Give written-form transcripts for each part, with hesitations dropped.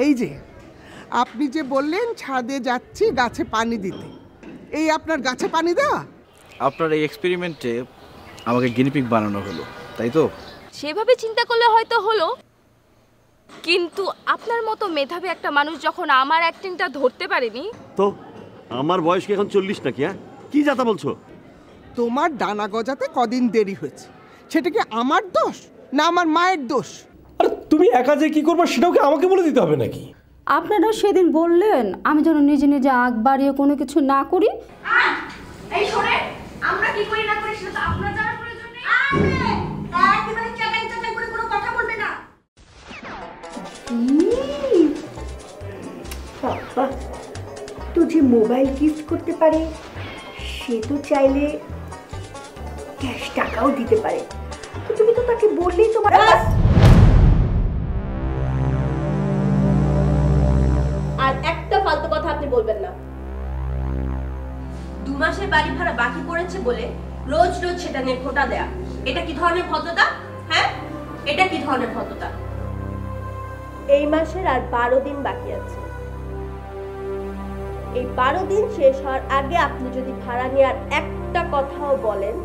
এই যে আপনি যে বললেন ছাদে যাচ্ছি গাছে পানি দিতে, এই আপনার গাছে পানি দেওয়া? আপনার এই এক্সপেরিমেন্টে আমাকে গিনিপিগ বানানো হলো, তাই তো? সেভাবে চিন্তা করলে হয়তো হলো, কিন্তু আপনার মতো মেধাবী একটা মানুষ যখন আমার অ্যাক্টিংটা ধরতে পারেনি। তো আমার বয়স কি এখন 40 নাকি? হ্যাঁ, কি যাতা বলছো? তোমার ডানা গজাতে কদিন দেরি হয়েছে, সেটা কি আমার দোষ না আমার মায়ের দোষ? আর তুমি একা যে কি করবে সেটাও কি আমাকে বলে দিতে হবে নাকি? আপনারা সেদিন বললেন আমি যেন নিজে নিজে আগ বাড়িয়ে কোনো কিছু না করি। এই শোনেন, আমরা কি করি না করি সেটা তো আপনার জানার প্রয়োজন নেই। একেবারে চাকাই চাকাই করে কোনো কথা বলবে না। বাবা, তো যে মোবাইল গিফট করতে পারে সে তো চাইলে ক্যাশ টাকাও দিতে পারে। তো তুমি তো তাকে বললেই তোমার। আর একটা ফালতু কথা আপনি বলবেন না। 2 মাসের বাড়ি ভাড়া বাকি পড়েছে বলে রোজ রোজ সেটা নিয়ে খোঁটা দেয়া, এটা কি ধরনের ভদ্রতা? হ্যাঁ, এটা কি ধরনের ভদ্রতা? এই মাসের আর 12 দিন বাকি আছে। এই 12 দিন শেষ হওয়ার আগে আপনি যদি ভাড়া নিয়ে আর একটা কথাও বলেন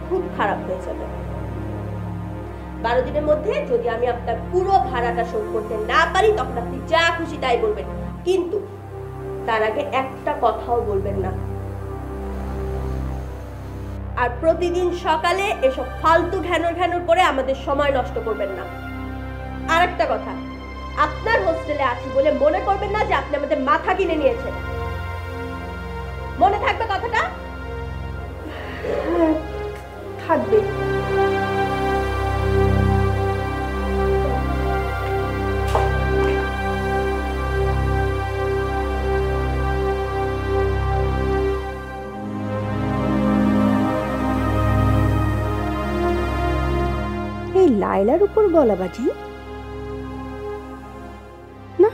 খুব খারাপ হয়ে যাবে। 12 দিনের মধ্যে যদি আমি আপনার পুরো ভাড়াটা শোধ করতে না পারি তখন আপনি যা খুশি তাই বলবেন, কিন্তু তার আগে একটা কথাও বলবেন না। আর প্রতিদিন সকালে এসব ফালতু ঘ্যানর ঘ্যানর করে আমাদের সময় নষ্ট করবেন না। আর একটা কথা, আপনার হোস্টেলে আছি বলে মনে করবেন না যে আপনি আমাদের মাথা কিনে নিয়েছেন। মনে থাকবে কথাটা? হ্যাঁ, থাকবে। এই লায়লার উপর গলাবাজি না,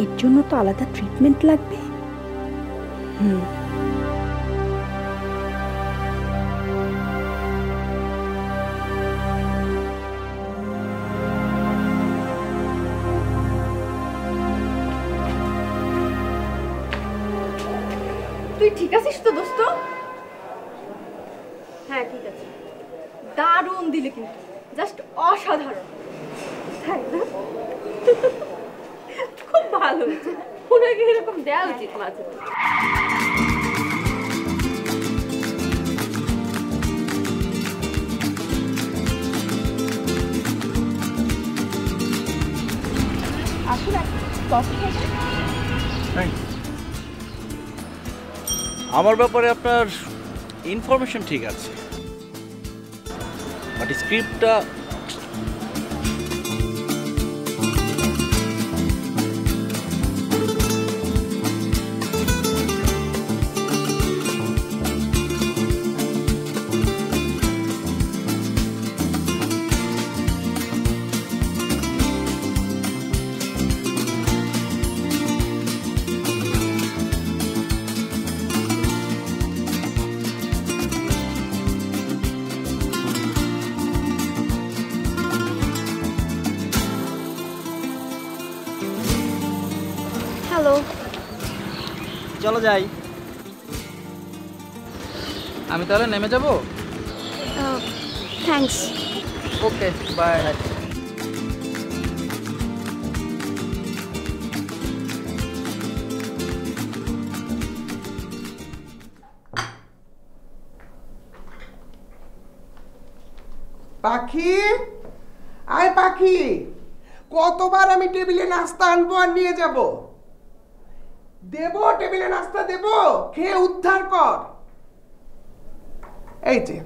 এর জন্য তো আলাদা ট্রিটমেন্ট লাগবে। তুই ঠিক আছিস তো দোস্ত? হ্যাঁ ঠিক আছে। দারুণ দিলে কিন্তু, জাস্ট অসাধারণ। তাই না? খুব ভালো হয়েছে। ওনাকে এরকম দেওয়া উচিত মাঝে মাঝে। আসলে কফি খেতে আমার ব্যাপারে আপনার ইনফরমেশন ঠিক আছে, বাট স্ক্রিপ্টটা চলো যাই। আমি তাহলে নেমে যাব। থ্যাঙ্কস। Okay, bye. পাখি, আয় পাখি, কতবার আমি টেবিলে নাস্তা আনবো আর নিয়ে যাব? দেবো টেবিলে নাস্তা দেবো, খেয়ে উদ্ধার কর। এই যে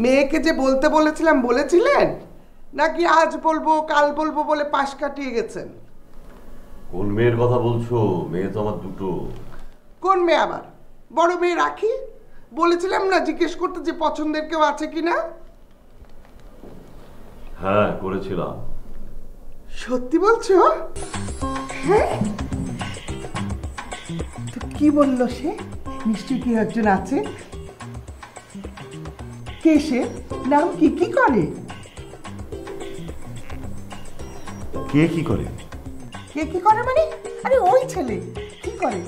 মেয়েকে যে বলতে বলেছিলাম বলেছিলেন নাকি আজ বলবো কাল বলবো বলে পাশ কাটিয়ে গেছেন? কোন মেয়ের কথা বলছো? মেয়ে তো আমার দুটো। কোন মেয়ে আবার? বড় মেয়ে রাখি? বলেছিলাম না জিজ্ঞেস করতে যে পছন্দের কেউ আছে কিনা? হ্যাঁ করেছিলাম। সত্যি বলছো? হ্যাঁ, তো কি বললো সে? নিশ্চয়ই কি একজন আছে। কে সে? নাম কি? কি করে? কে কি করে? কে কি করে মানে? আরে ওই ছেলে কি করে?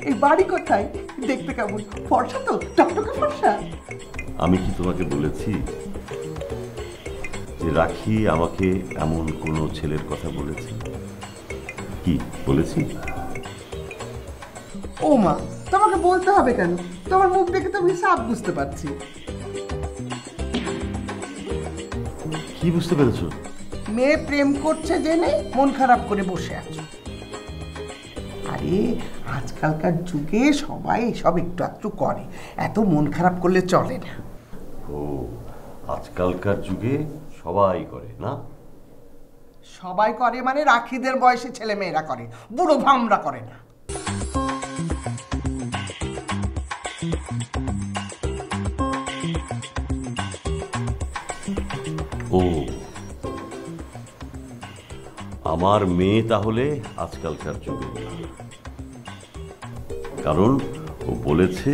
এই বাড়ি কোথায়? দেখতে কেমন? ফর্সা তো, টকটকে ফর্সা। আমি কি তোমাকে বলেছি যে রাখি আমাকে এমন কোনো ছেলের কথা বলেছে? কি বলেছি? ও মা, তোমাকে বলতে হবে কেন? তোমার মুখ দেখে তো আমি সব বুঝতে পারছি। কি বুঝতে পেরেছো? মেয়ে প্রেম করছে জেনে মন খারাপ করে বসে আছো। আরে আজকালকার যুগে সবাই সব একটু একটু করে, এত মন খারাপ করলে চলে না। ও, আজকালকার যুগে সবাই করে না? সবাই করে মানে রাখিদের বয়সী ছেলে মেয়েরা করে, বুড়ো ভামরা করে না। ও, আমার মেয়ে তাহলে আজকালকার যুগে না, কারণ ও বলেছে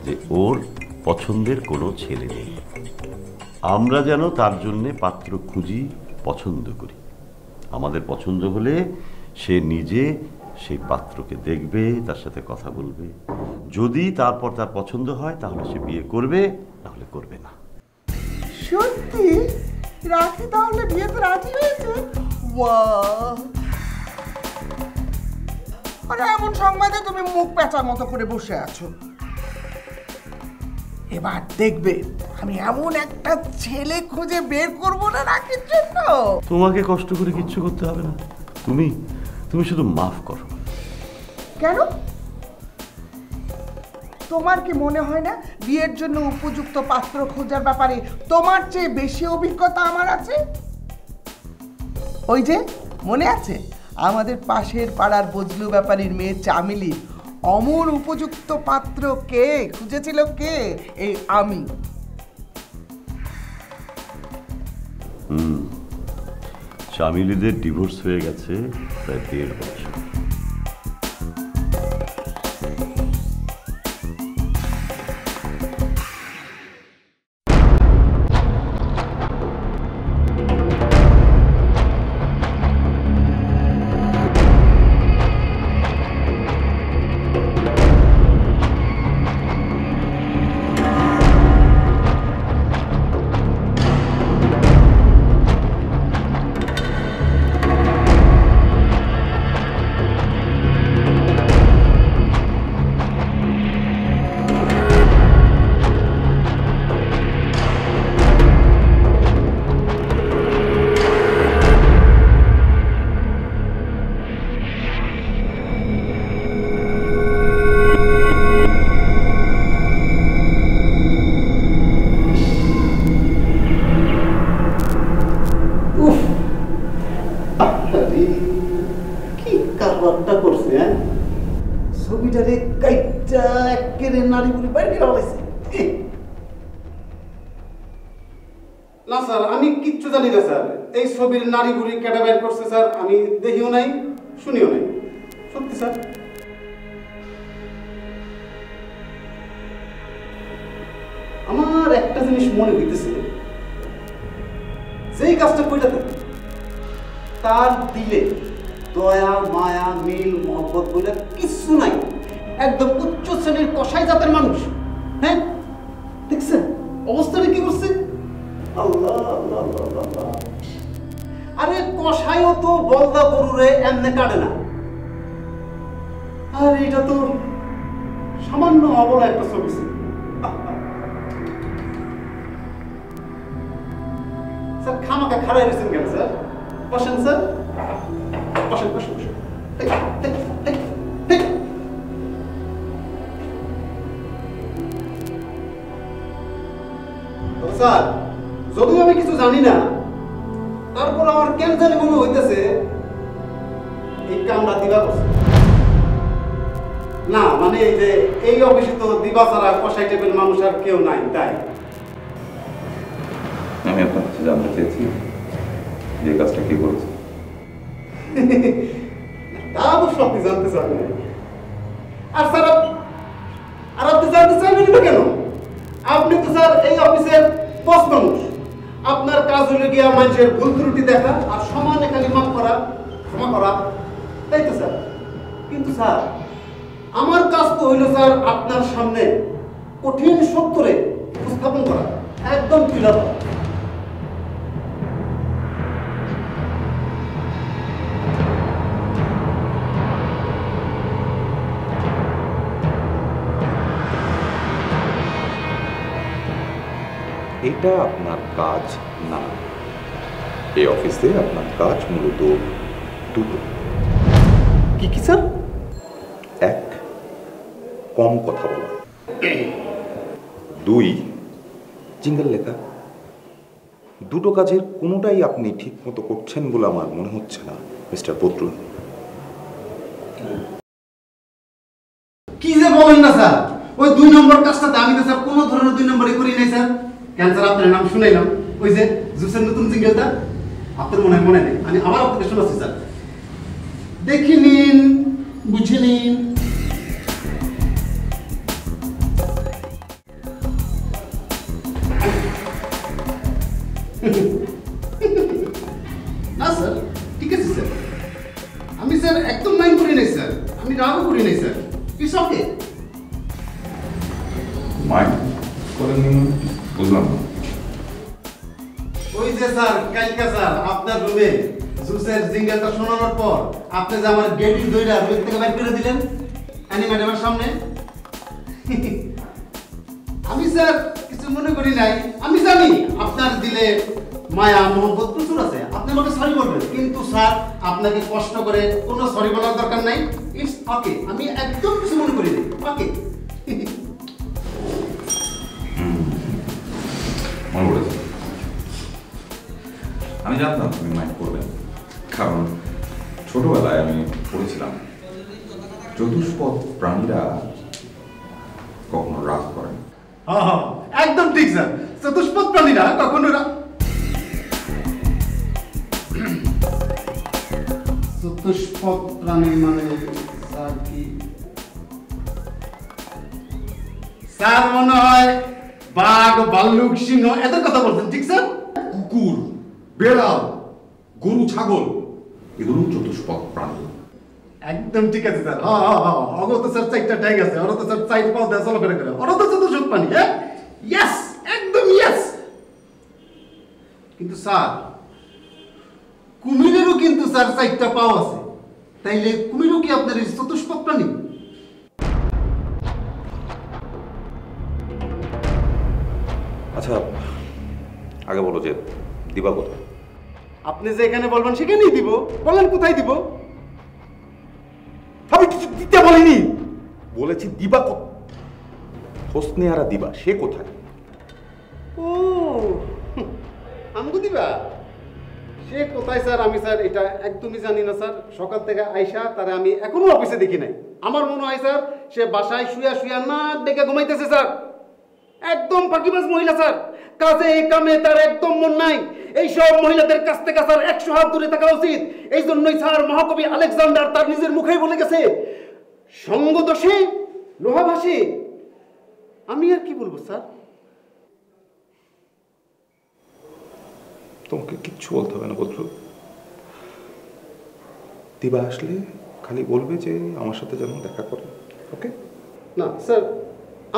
যে ওর পছন্দের কোনো ছেলে নেই। আমরা যেন তার জন্যে পাত্র খুঁজি, পছন্দ করি। আমাদের পছন্দ হলে সে নিজে সেই পাত্রকে দেখবে, তার সাথে কথা বলবে। যদি তারপর তার পছন্দ হয় তাহলে সে বিয়ে করবে, নাহলে করবে না। সত্যি? রাখি তাহলে বিয়েতে রাজি হয়েছে? বাহ! আরে এমন সংবাদে তুমি মুখ পেঁচার মতো করে বসে আছো। এবার দেখবে আমি এমন একটা ছেলে খুঁজে বের করবো না রাখির জন্য। তোমাকে কষ্ট করে কিচ্ছু করতে হবে না, তুমি তুমি শুধু মাফ করো। কেন? তোমার কি মনে হয় না বিয়ের জন্য উপযুক্ত পাত্র খোঁজার ব্যাপারে তোমার চেয়ে বেশি অভিজ্ঞতা আমার আছে? ওই যে মনে আছে আমাদের পাশের পাড়ার বজলু ব্যাপারীর মেয়ে চামিলি, অমন উপযুক্ত পাত্র কে খুঁজেছিল? কে? এই আমি। চামিলিদের ডিভোর্স হয়ে গেছে প্রায় 1.5 বছর। ছবিটারে কাইটা একেবারে নারী বুড়ি বাইরে করে হয়েছে। না স্যার, আমি কিচ্ছু জানি না স্যার। এই ছবির নারী বুড়ি কেটে বাইর করছে স্যার, আমি দেখিও নাই, শুনিও নাই। সত্যি স্যার। আমার একটা জিনিস মনে হইতেছে, যেই কাজটা কইটাতে তার দিলে দয়া মায়া মিল মহব্বত বলে কিছু নাই, একদম উচ্চ শ্রেণীর কসাই জাতের মানুষ। হ্যাঁ দেখছেন অবস্থাটা কি করছে? আল্লাহ আল্লাহ আল্লাহ! আরে কসাইও তো বলদা গরুরে এমনি কাটে না। আর এটা তো সামান্য অবলা একটা ছবি। স্যার খামাকা খাড়াই রয়েছেন কেন স্যার? বসেন স্যার, বসেন বসেন বসেন। স্যার যদিও আমি কিছু জানি না, তারপর আমার কেন জানি মনে হইতেছে এই কামরা দিবা করছে। না মানে এই যে এই অফিসে তো দিবা ছাড়া কষাই টেপের মানুষ আর কেউ নাই, তাই আমি আপনার কাছে জানতে চেয়েছি যে কাজটা কে করেছে। তা অবশ্য আপনি জানতে চান না। আর স্যার আর আপনি জানতে চাইবেন না কেন? আপনি তো স্যার এই অফিসের বস মানুষ, আপনার কাজ হলো গিয়া মানুষের ভুল ত্রুটি দেখা আর সমানে খালি মাফ করা, ক্ষমা করা, তাই তো স্যার? কিন্তু স্যার আমার কাজ তো হইল স্যার আপনার সামনে কঠিন সত্যরে উপস্থাপন করা, একদম তুলে ধরা। এটা আপনার কাজ না। এই অফিসে আপনার কাজ মূলত দুটো। কি কি স্যার? এক, কম কথা বলা। দুই, জিঙ্গল লেখা। দুটো কাজের কোনোটাই আপনি ঠিক মতো করছেন বলে আমার মনে হচ্ছে না মিস্টার বদরুল। কি যে বলেন না স্যার, ওই 2 নম্বর কাজটাতে আমি তো স্যার কোনো ধরনের 2 নম্বরই করি নাই স্যার। কেন স্যার আপনার নাম শুনাইলাম, ওই যে জুসের নতুন জিঙ্গেলটা আপনার মনে নেই, আমি আবার আপনাকে শোনাচ্ছি স্যার। দেখে নিন, বুঝে নিন। না স্যার, ঠিক আছে স্যার, আমি স্যার একদম মাইন্ড করি নাই স্যার, আমি রাগও করি নাই স্যার। It's okay. মাইন্ড করেন বুঝলাম না। ওই যে স্যার কালকে স্যার আপনার রুমে জুসের জিঙ্গেলটা শোনানোর পর আপনি যে আমার গেটি দইরা রুম থেকে বাইর করে দিলেন অ্যানি ম্যাডামের সামনে, আমি স্যার কিছু মনে করি নাই। আমি জানি আপনার দিলে মায়া মোহব্বত প্রচুর আছে, আপনি আমাকে সরি বলবেন, কিন্তু স্যার আপনাকে কষ্ট করে কোনো সরি বলার দরকার নাই। ইটস ওকে, আমি একদম কিছু মনে করি নাই। ওকে। মনে পড়েছে, আমি জানতাম তুমি মাইন্ড করবেন, কারণ ছোটবেলায় আমি পড়েছিলাম চতুষ্পদ প্রাণীরা কখনো রাগ করে না। হ্যাঁ, একদম ঠিক স্যার, চতুষ্পদ প্রাণীরা কখনো চতুষ্পদ প্রাণী মানে স্যার কি? স্যার মনে হয় বাঘ, ভাল্লুক, সিংহ এদের কথা বলছেন, ঠিক স্যার? কুকুর, বেড়াল, গরু, ছাগল এগুলো চতুষ্পদ প্রাণী। একদম ঠিক আছে স্যার। অগো তো স্যার 4টা ট্যাগ আছে, ওরা তো স্যার 4 পাও দেয় চলাফেরা করে, ওরা তো চতুষ্পদ প্রাণী। হ্যাঁ, ইয়েস, একদম ইয়েস। কিন্তু স্যার কুমিরেরও কিন্তু স্যার 4টা পাও আছে, তাইলে কুমিরও কি আপনার চতুষ্পদ প্রাণী? আচ্ছা, আগে বলো যে দিবা কোথায়? আপনি যে এখানে বলবেন সেখানেই দিব। বলেন কোথায় দিব? আমি কিছু দিতে বলিনি, বলেছি দিবা হোসনে আরা দিবা, সে কোথায়? ও আমগো দিবা, সে কোথায় স্যার? আমি স্যার এটা একদমই জানি না স্যার। সকাল থেকে আইসা তারা আমি এখনো অফিসে দেখি নাই। আমার মনে হয় স্যার সে বাসায় শুয়া শুয়া নাক ডেকে ঘুমাইতেছে স্যার। একদম ফাঁকিবাজ মহিলা স্যার, কাজে কামে তার একদম মন নাই। এইসব মহিলাদের কাছ থেকে স্যার 100 হাত দূরে থাকা উচিত। এই জন্যই স্যার মহাকবি আলেকজান্ডার তার নিজের মুখেই বলে গেছে, সঙ্গ দোষে লোহা ভাসে। আমি আর কি বলবো স্যার? তোমাকে কিচ্ছু বলতে হবে না বদরুল। দিবা আসলে খালি বলবে যে আমার সাথে যেন দেখা করে, ওকে? না স্যার,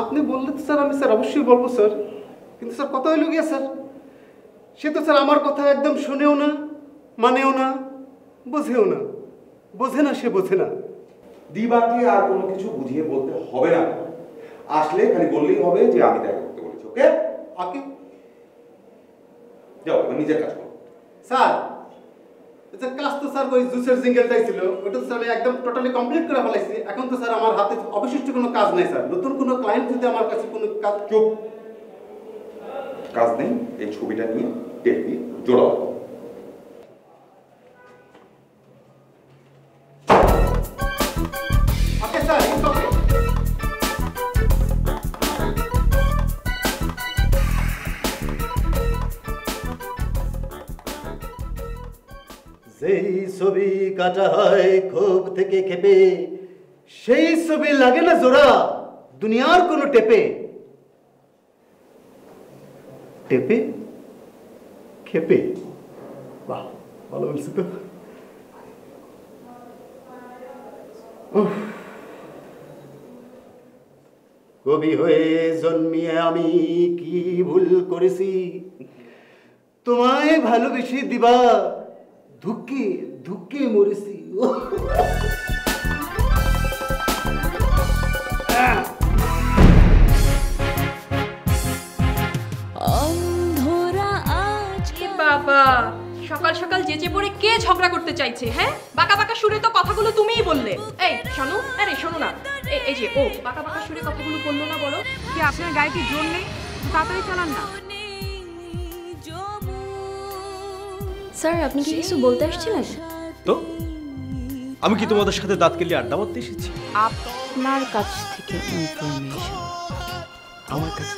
আপনি বললে তো স্যার আমি স্যার অবশ্যই বলবো স্যার। কিন্তু স্যার কথা হইল গিয়া স্যার, সে তো স্যার আমার কথা একদম শুনেও না, মানেও না, বোঝেও না। বোঝে না, সে বোঝে না। দিবাকে আর কোনো কিছু বুঝিয়ে বলতে হবে না, আসলে খালি বললেই হবে যে আমি দেখা করতে বলেছি, ওকে? ওকে, যাও এবার নিজের কাজ করো। স্যার আচ্ছা, কাজ তো স্যার ওই জুসের জিঙ্গেলটাই ছিল, ওটা তো স্যার আমি একদম টোটালি কমপ্লিট করে ফেলাইছি। এখন তো স্যার আমার হাতে অবশিষ্ট কোনো কাজ নাই স্যার। নতুন কোনো ক্লায়েন্ট যদি আমার কাছে কোনো কাজ... চুপ, কাজ নেই। এই ছবিটা নিয়ে টেপ দিয়ে জোড়াও। Okay sir, it's okay. যেই ছবি কাটা হয় ক্ষোভ থেকে খেপে, সেই ছবি লাগে না জোড়া দুনিয়ার কোনো টেপে। টেপে খেপে? বাহ, ভালো বলছি তো। কবি হয়ে জন্মিয়ে আমি কি ভুল করেছি, তোমায় ভালোবেসে দিবা দুঃখে দুঃখে মরেছি। বাবা, সকাল সকাল যেচে পড়ে কে ঝগড়া করতে চাইছে? হ্যাঁ, বাঁকা বাঁকা সুরে তো কথাগুলো তুমিই বললে। এই শোনো, আরে শোনো না, এই যে ও বাঁকা বাঁকা সুরে কথাগুলো বললো না, বলো কি আপনার গায়ে কি জোর নেই? তাড়াতাড়ি চালান না। স্যার, আপনি কি কিছু বলতে আসছিলেন? তো আমি কি তোমাদের সাথে দাঁত কেলিয়ে আড্ডা মারতে এসেছি? আপনার কাছ থেকে ইনফরমেশন। আমার কাছে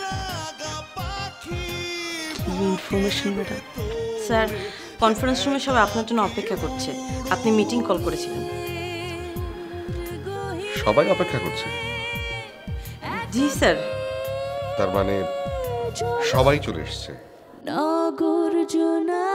ইনফরমেশন? ম্যাডাম, স্যার, কনফারেন্স রুমে সবাই আপনার জন্য অপেক্ষা করছে। আপনি মিটিং কল করেছিলেন। সবাই অপেক্ষা করছে? জি স্যার। তার মানে সবাই চলে এসছে? নগর জোনা